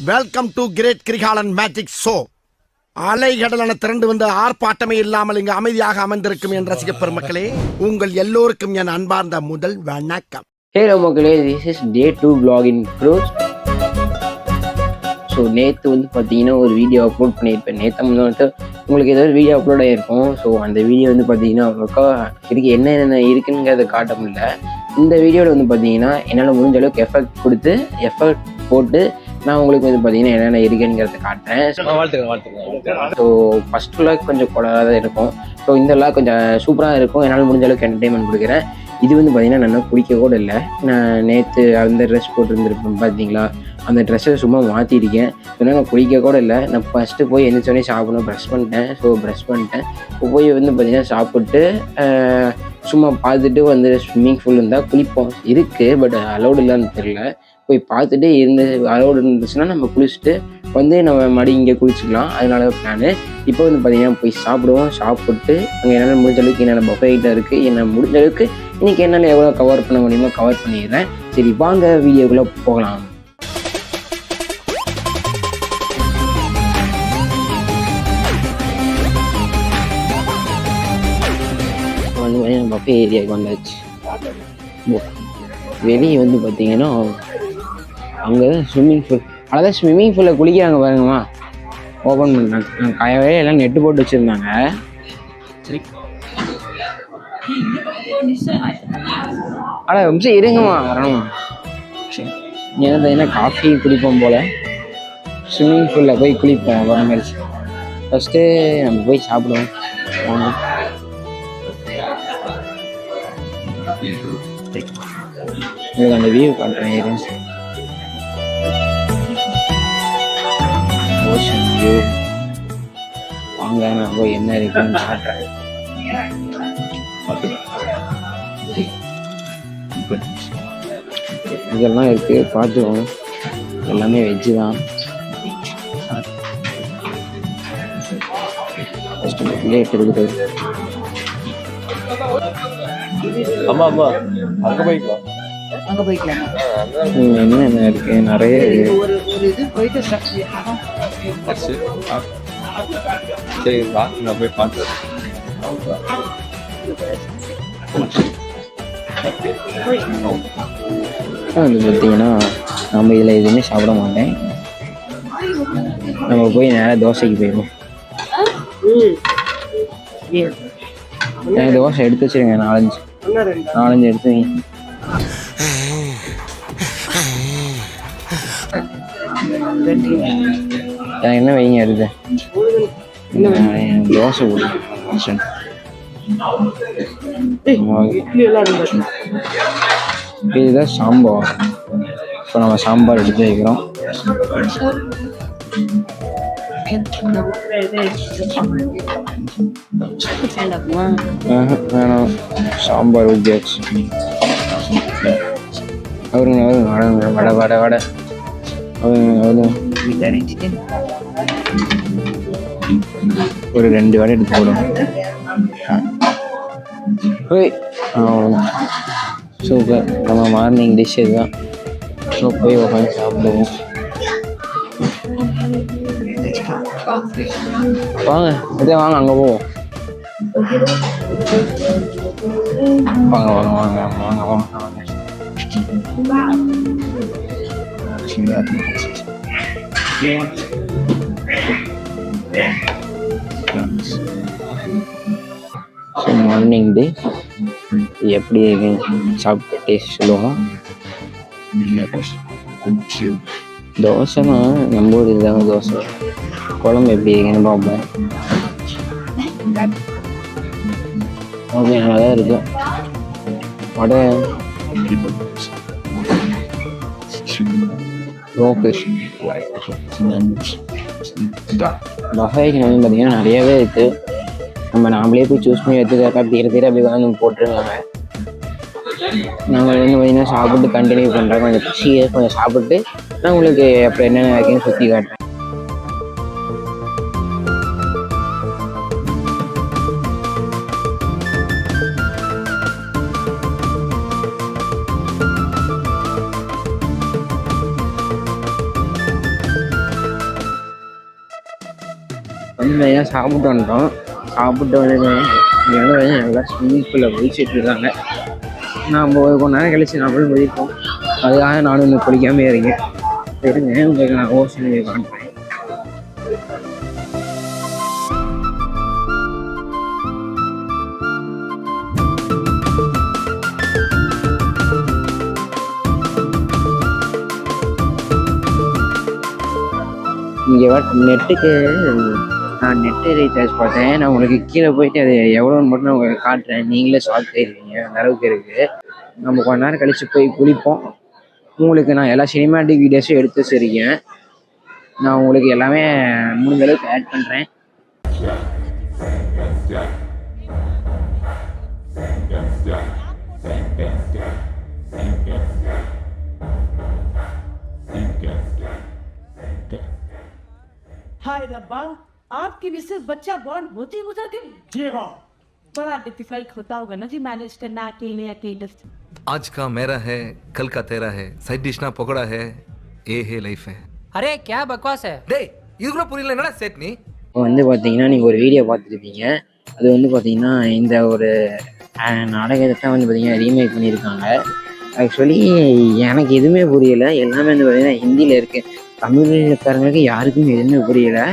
Welcome to great Kirikalan magic show. அலைகடலான திரண்டு வந்து ஆர்ப்பாட்டமே இல்லாமல் இங்கு அமைதியாக அமர்ந்திருக்கும் என் ரசிக பெருமக்களே, உங்கள் எல்லோருக்கும் என் அன்பார்ந்த முதல் வணக்கம். ஹலோ மக்களே, this is day 2 vlog in bros. So நேற்று வந்து பார்த்தீங்கன்னா ஒரு வீடியோ அப்லோட் பண்ணியிருப்பேன். நேற்று வந்துட்டு உங்களுக்கு ஏதாவது வீடியோ அப்லோட் ஆகிருக்கும். ஸோ அந்த வீடியோ வந்து பார்த்தீங்கன்னா அவ்வளோக்கா இருக்கு என்னென்ன இருக்குங்கிறத காட்ட முடியல. இந்த வீடியோவில் வந்து பார்த்தீங்கன்னா என்னால் முடிஞ்ச அளவுக்கு எஃபர்ட் போட்டு நான் உங்களுக்கு வந்து பார்த்தீங்கன்னா என்னென்ன இருக்குங்கிறத காட்டுறேன். ஸோ ஃபஸ்ட் லாக் கொஞ்சம் கொடாத இருக்கும். ஸோ இந்த லாக் கொஞ்சம் சூப்பராக இருக்கும். என்னால் முடிஞ்ச அளவுக்கு என்டர்டைன்மெண்ட் கொடுக்குறேன். இது வந்து பார்த்தீங்கன்னா நான் குளிக்க கூட இல்லை. நான் நேற்று அந்த ட்ரெஸ் போட்டுருந்துருப்பேன் பார்த்தீங்களா, அந்த ட்ரெஸ்ஸை சும்மா மாற்றிருக்கேன். சொன்னால் நான் குளிக்க கூட இல்லை. நான் ஃபஸ்ட்டு போய் எழுந்திரிச்சோடனே சாப்பிடணும், ப்ரஷ் பண்ணிட்டேன். ஸோ ப்ரஷ் பண்ணிட்டேன். இப்போ போய் வந்து பார்த்தீங்கன்னா சாப்பிட்டு சும்மா பார்த்துட்டு வந்து ஸ்விம்மிங் பூல் இருந்தால் குளிப்போம் இருக்குது. பட் அலௌடு இல்லைன்னு தெரியல. போய் பார்த்துட்டு அலௌடு இருந்துச்சுன்னா நம்ம குளிச்சுட்டு வந்து நம்ம மறுபடியும் இங்கே குளிச்சுக்கலாம். அதனால பிளானு. இப்போ வந்து பார்த்தீங்கன்னா போய் சாப்பிடுவோம். சாப்பிட்டு அங்கே என்னால் முடிஞ்ச அளவுக்கு என்னென்ன பஃபே ஐட்டம் இருக்குது, என்ன முடிஞ்ச அளவுக்கு இன்றைக்கி என்னால் எவ்வளோ கவர் பண்ண முடியுமோ கவர் பண்ணிடுறேன். சரி வாங்க வீடியோக்குள்ளே போகலாம். வந்து பார்த்தீங்கன்னா பஃபே ஏரியாவுக்கு வந்தாச்சு. வெளியே வந்து பார்த்தீங்கன்னா அங்கே ஸ்விம்மிங் பூல், அதான் ஸ்விம்மிங் பூலில் குளிக்கிறாங்க பாருங்கம்மா. ஓப்பன் பண்ணாங்க. காயவே எல்லாம் நெட்டு போட்டு வச்சுருந்தாங்க. சரி அட நிமிஷம் இருங்கம்மா, வரணுமா. சரி ஏன்னா பார்த்தீங்கன்னா காஃபி குளிப்போம் போல், ஸ்விம்மிங் பூலில் போய் குளிப்போம் வர மாதிரி. ஃபஸ்ட்டு நம்ம போய் சாப்பிடுவோம். உங்களுக்கு அந்த வியூ காட்டுறேன். ஓஷன் வியூ வாங்க, நான் போய் என்ன இருக்குன்னு காட்டுறேன். இதெல்லாம் இருக்கு, பார்த்துக்கோங்க. எல்லாமே வெஜ்ஜு தான். பிளேட் இருக்குது. என்னென்ன இருக்கு, நிறைய போய் பார்த்து வந்து பார்த்தீங்கன்னா நம்ம இதில் எதுவுமே சாப்பிட மாட்டேன். நம்ம போய் நேராக தோசைக்கு போயிடுவோம். தோசை எடுத்து வச்சுருங்க, நாலஞ்சு எடுத்து வைங்க. என்ன வைங்க எடுத்து தோசை போடுங்க. இதுதான் சாம்பார். இப்போ நம்ம சாம்பார் எடுத்து வைக்கிறோம். வேணாம், சாம்பார் ஊற்றியாச்சு. அவருங்க வடை வடை வடை ஒரு 2 வடை எடுத்து போடும். அவ்வளோதான், சூப்பர். நம்ம மார்னிங் டிஷ் இதுதான். ஸோ போய் உட்காந்து சாப்பிடுவோம். வாங்க இதே வாங்க, அங்கே போவோம். வாங்க வாங்க வாங்க வாங்க வாங்க வாங்க. ஸோ மார்னிங் டே எப்படி சாப்பிட்டு டேஸ்ட் சொல்லுவோம். தோசைனா நம்ம ஊர் இதுதாங்க தோசை. குழம்பு எப்படி இருக்குன்னு பார்ப்போம். ஓகே, நல்லா தான் இருக்கு. வடை பஃபேக்கு வந்து பார்த்தீங்கன்னா நிறையவே இருக்குது. நம்ம நாமளே போய் சூஸ் பண்ணி எடுத்துக்காக்கா தீர அப்படி வந்து போட்டுருக்காங்க. நாங்கள் வந்து பார்த்தீங்கன்னா சாப்பிட்டு கண்டினியூ பண்ணுறோம். கொஞ்சம் சாப்பிட்டு நான் உங்களுக்கு அப்புறம் என்னென்ன இருக்குன்னு சுற்றி காட்டுறேன். வந்து நிறையா சாப்பிட்டு வந்துட்டோம். சாப்பிட்டு வந்து நல்லா ஸ்விம்மிங் பூலில் குளிச்சுட்டு இருக்காங்க. நான் கொஞ்ச நேரம் கழிச்சு நம்மளும் குளிப்போம். அதுக்காக நானும் இன்னும் குளிக்காமே இருக்கேன். இருங்க உங்களுக்கு நான் ஓஷன் காட்டுறேன். இங்கே நெட்டுக்கு நான் நெட்டு ரீசார்ஜ் பார்த்தேன். நான் உங்களுக்கு கீழே போயிட்டு அது எவ்வளோன்னு மட்டும் நான் உங்களுக்கு காட்டுறேன். நீங்களே ஷாக் ஆயிருவீங்க, அந்த அளவுக்கு இருக்குது. நம்ம கொஞ்ச நேரம் கழிச்சு போய் குளிப்போம். உங்களுக்கு நான் எல்லா சினிமாட்டிக் வீடியோஸும் எடுத்து வச்சிருக்கேன். நான் உங்களுக்கு எல்லாமே முடிஞ்ச அளவுக்கு ஆட் பண்ணுறேன். हाय रब्बा, आपकी भी सिर्फ बच्चा बॉर्न होती गुजर गई। जी हाँ, बड़ा डिफिकल्ट होता होगा ना जी मैनेज करना अकेले। आज का मेरा है, कल का तेरा है, साइड डिश ना पकोड़ा है, ये है लाइफ है। अरे क्या बकवास है। டேய் இது கூட புரியல, என்னடா செட் நீ? இப்போ வந்து பார்த்தீங்கன்னா நீங்கள் ஒரு வீடியோ பார்த்துருப்பீங்க. அது வந்து பார்த்தீங்கன்னா இந்த ஒரு நாடகத்தை வந்து பார்த்தீங்கன்னா ரீமேக் பண்ணியிருக்காங்க. ஆக்சுவலி எனக்கு எதுவுமே புரியலை. எல்லாமே வந்து பார்த்தீங்கன்னா ஹிந்தியில் இருக்குது. தமிழ்காரங்களுக்கு யாருக்கும் எதுவுமே புரியலை.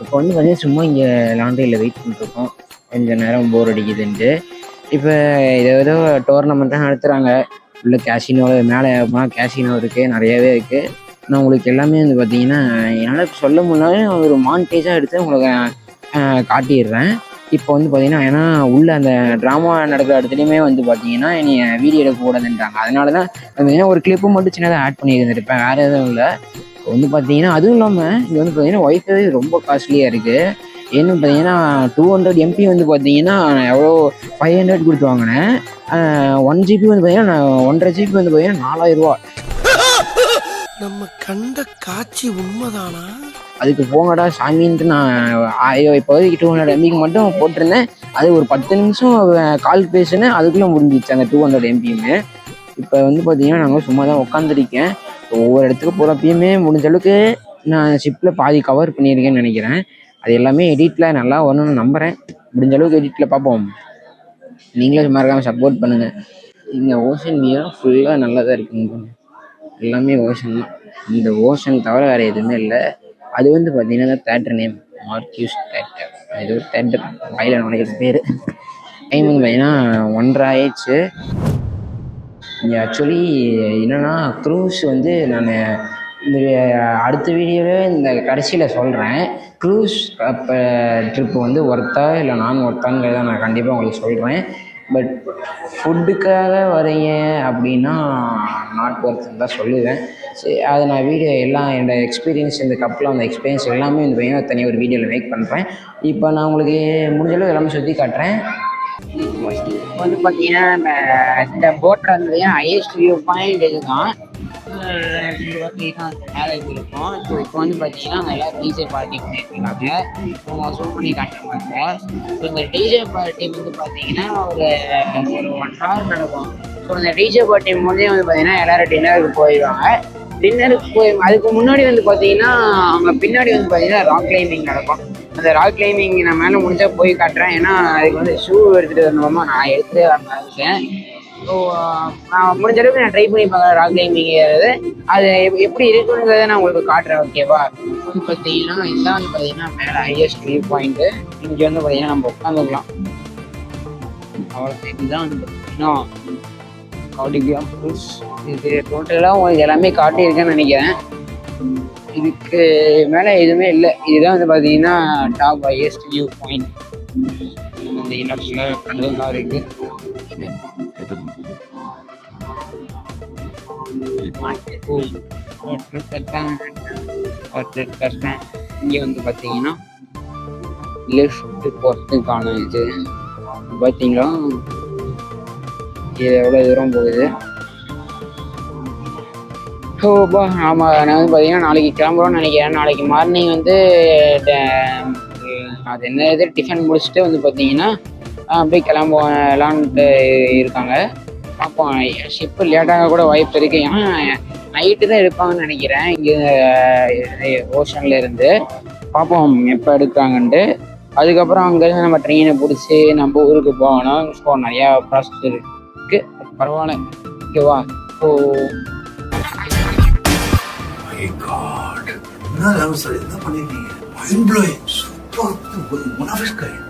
இப்போ வந்து பார்த்தீங்கன்னா சும்மா இங்கே லாண்ட்ரியில் வெயிட் பண்ணிட்டுருக்கோம். கொஞ்சம் நேரம் போர் அடிக்குதுன்ட்டு. இப்போ ஏதோ டோர்னமெண்ட்டாக நடத்துகிறாங்க. உள்ள கேஷினோவில் மேலே போனால் கேஷினோ இருக்குது, நிறையாவே இருக்குது. நான் உங்களுக்கு எல்லாமே வந்து பார்த்தீங்கன்னா என்னால் சொல்ல முடியல, ஒரு மான்டேஜாக எடுத்து உங்களுக்கு காட்டிடுறேன். இப்போ வந்து பார்த்தீங்கன்னா ஏன்னா உள்ள அந்த ட்ராமா நடக்கிற இடத்துலையுமே வந்து பார்த்தீங்கன்னா என்னை வீடியோ எடுக்கக்கூடாதுன்றாங்க. அதனால தான் பார்த்தீங்கன்னா ஒரு கிளிப்பு மட்டும் சின்னதாக ஆட் பண்ணி இருந்திருப்பேன், வேறு எதுவும் இல்லை. இப்போ வந்து பார்த்தீங்கன்னா அதுவும் இல்லாமல் இது வந்து பார்த்தீங்கன்னா ஒய்ஃபை ரொம்ப காஸ்ட்லியாக இருக்குது. ஏன்னு பார்த்தீங்கன்னா 200 MB வந்து பார்த்தீங்கன்னா நான் எவ்வளோ 500 கொடுத்து வாங்கினேன். 1 GB வந்து பார்த்தீங்கன்னா நான் 1.5 GB வந்து பார்த்தீங்கன்னா 4000 ரூபா. நம்ம கண்ட காட்சி உண்மைதானா? அதுக்கு போங்கடா சாமின்ட்டு நான் இப்போதைக்கு 200 MBக்கு மட்டும் போட்டிருந்தேன். அது ஒரு 10 நிமிஷம் கால் பேசுனேன், அதுக்குள்ளே முடிஞ்சிச்சு அந்த 200 MBயுமே. இப்போ வந்து பார்த்தீங்கன்னா நாங்கள் சும்மா தான் உட்காந்துருக்கேன். ஒவ்வொரு இடத்துக்கு போகிறப்பயுமே முடிஞ்ச அளவுக்கு நான் ஷிப்பில் பாதி கவர் பண்ணியிருக்கேன்னு நினைக்கிறேன். அது எல்லாமே எடிட்டில் நல்லா வரணும்னு நம்புகிறேன். முடிஞ்ச அளவுக்கு எடிட்டில் பார்ப்போம். நீங்களே மறக்காமல் சப்போர்ட் பண்ணுங்கள். இங்கே ஓஷன் வியூ ஃபுல்லாக நல்லா தான் இருக்குங்க. எல்லாமே ஓஷன் தான். இந்த ஓஷன் தவிர வேறு எதுவுமே இல்லை. அது வந்து பார்த்தீங்கன்னா தேட்டர் நேம் மார்க்யூஸ் தேட்டர். இது ஒரு தேட்டர், வாயில் நினைக்கிற பேர். டைம் வந்து பார்த்தீங்கன்னா 1:30 ஆயிடுச்சு. இங்கே ஆக்சுவலி என்னென்னா க்ரூஸ் வந்து நான் இந்த அடுத்த வீடியோவில் இந்த கடைசியில் சொல்கிறேன். க்ரூஸ் அப்போ ட்ரிப்பு வந்து ஒர்த்தா இல்லை நான் ஒர்த்தாங்கிறத நான் கண்டிப்பாக உங்களுக்கு சொல்கிறேன். பட் ஃபுட்டுக்காக வரீங்க அப்படின்னா நாட் ஒர்த்துன்னு தான் சொல்லுவேன். சரி, அதை நான் வீடியோ எல்லாம் என்னோடய எக்ஸ்பீரியன்ஸ் இந்த கப்பில் அந்த எக்ஸ்பீரியன்ஸ் எல்லாமே இந்த பையன் தனியாக ஒரு வீடியோவில் மேக் பண்ணுறேன். இப்போ நான் உங்களுக்கு முடிஞ்சளவு எல்லாமே சுற்றி காட்டுறேன். இப்போ வந்து பார்த்தீங்கன்னா இந்த போட்டில் வந்து ஹையஸ்ட் வியூ பாயிண்ட் இதுதான். இது பார்த்தீங்கன்னா மேலே இருக்கும். ஸோ இப்போ வந்து பார்த்தீங்கன்னா நல்லா டிஜே பார்ட்டி பண்ணியிருக்காங்க. அவங்க ஷூட் பண்ணி காட்டுறாங்க. ஸோ இந்த டிஜே பார்ட்டி வந்து பார்த்தீங்கன்னா ஒரு 1 hour நடக்கும். ஸோ இந்த டிஜே பார்ட்டி முடிஞ்சே வந்து பார்த்தீங்கன்னா எல்லோரும் டின்னருக்கு போயிடுவாங்க. டின்னருக்கு போய் அதுக்கு முன்னாடி வந்து பார்த்தீங்கன்னா அவங்க பின்னாடி வந்து பார்த்தீங்கன்னா ராக் கிளைம்பிங் நடக்கும். அந்த ராக் கிளைம்பிங் நான் மேலே முடிஞ்சால் போய் காட்டுறேன். ஏன்னா அதுக்கு வந்து ஷூ எடுத்துகிட்டு வரணுமா, நான் எடுத்து இருக்கேன். ஸோ நான் முடிஞ்ச அளவுக்கு நான் ட்ரை பண்ணி பார்க்குறேன் ராக் கிளைம்பிங் ஏறது. அது எப்படி இருக்குங்கிறத நான் உங்களுக்கு காட்டுறேன். ஓகேவா? வந்து பார்த்தீங்கன்னா இதுதான் வந்து பார்த்தீங்கன்னா மேலே ஹையஸ்ட் வியூ பாயிண்ட்டு. இங்கே வந்து பார்த்தீங்கன்னா நம்ம உட்காந்துக்கலாம். அவ்வளோ இதுதான் வந்து பார்த்தீங்கன்னா கார்டிகிராம் க்ரூஸ். இது டோட்டலாக உங்களுக்கு எல்லாமே காட்டியிருக்கேன்னு நினைக்கிறேன். இதுக்கு மேலே எதுவுமே இல்லை. இதுதான் வந்து பார்த்தீங்கன்னா டாப் ஹையஸ்ட் வியூ பாயிண்ட். இந்த இடத்துல கடல்லாம் இருக்கு. இங்கே வந்து பார்த்தீங்கன்னா லெஃப்ட் போகிறதுக்கான இது பார்த்தீங்களா, இது எவ்வளோ தூரம் போகுது. ஓப்பா ஆமாம், நான் வந்து பார்த்தீங்கன்னா நாளைக்கு கிளம்புறோன்னு நினைக்கிறேன். நாளைக்கு மார்னிங் வந்து அது என்ன இது டிஃபன் முடிச்சுட்டு வந்து பார்த்தீங்கன்னா அப்படியே கிளம்பலான்ட்டு இருக்காங்க. பார்ப்போம். ஷிப்பு லேட்டாக கூட வாய்ப்பு இருக்குது. ஏன்னா நைட்டு தான் எடுப்பாங்கன்னு நினைக்கிறேன் இங்கே ஓஷனில் இருந்து. பார்ப்போம் எப்போ எடுக்கிறாங்கன்ட்டு. அதுக்கப்புறம் அங்கேருந்து நம்ம ட்ரெயினை பிடிச்சி நம்ம ஊருக்கு போகணும். ஸோ நிறையா ப்ராசஸ் இருக்குது, பரவாயில்ல. ஓகேவா? ஸோ என்ன பண்ணிருக்கீங்க? Mind blowing, super, one of is kind.